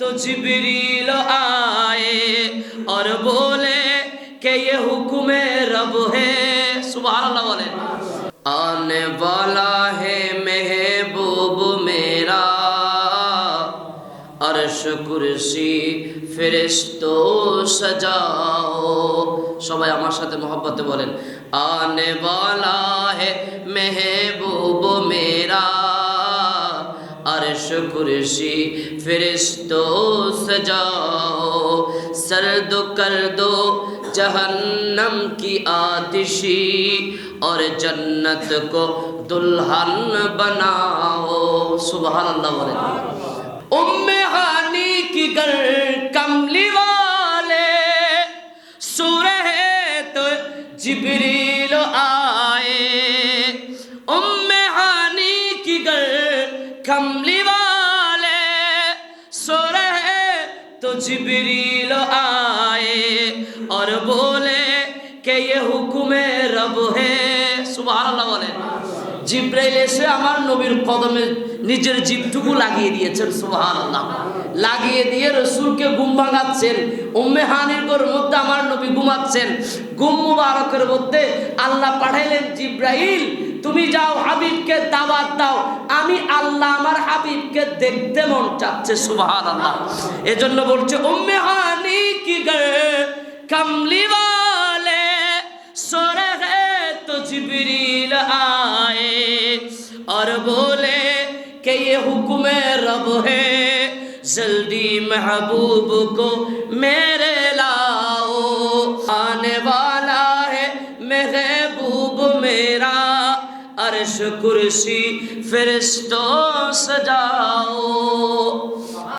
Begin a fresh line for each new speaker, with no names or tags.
तो जिब्रील आए और बोले कि ये हुक्म रब है। सुभान अल्लाह बोले। आने वाला है महबूब मेरा, अर्श कुर्सी ফেরেশতো सजाओ। সবাই আমার সাথে मोहब्बत बोलें, आने वाला है महबूब मेरा, अर्श कुर्सी फरिश्तो सजाओ। सर्द कर दो जहन्नम की आतिशी और जन्नत को दुल्हन बनाओ। सुभान अल्लाह बोले। उम्मे हानी की गर कमली वाले सूरह तो जिब्रील आए। उम्मे हानी की गर कमली वाले सूरह तो जिब्रील आए और बोले कि ये हुक्म रब है। सुभान अल्लाह बोले। জিব্রাইল এসে আমার নবীর কদমে নিজের জিভটুকু লাগিয়ে দিয়েছেন। সুবহানাল্লাহ। লাগিয়ে দিয়ে রাসূলকে ঘুম ভাঙাচ্ছেন। উম্মে হানির ঘরের মধ্যে আমার নবী ঘুমাচ্ছেন। ঘুম মুবারকের মধ্যে আল্লাহ পাঠাইলেন, জিব্রাইল তুমি যাও হাবিবকে দাওয়াত দাও, আমি আল্লাহ আমার হাবিবকে দেখতে মন চাচ্ছে। সুবহানাল্লাহ। এজন্য বলছে উম্মে হানি কি গে কমলি वाले सोरे है तो जिब्रील आए और बोले कि ये हुक्म रब है, जल्दी महबूब को मेरे लाओ। आने वाला है महबूब मेरा, अर्श कुर्सी फरिश्तों सजाओ।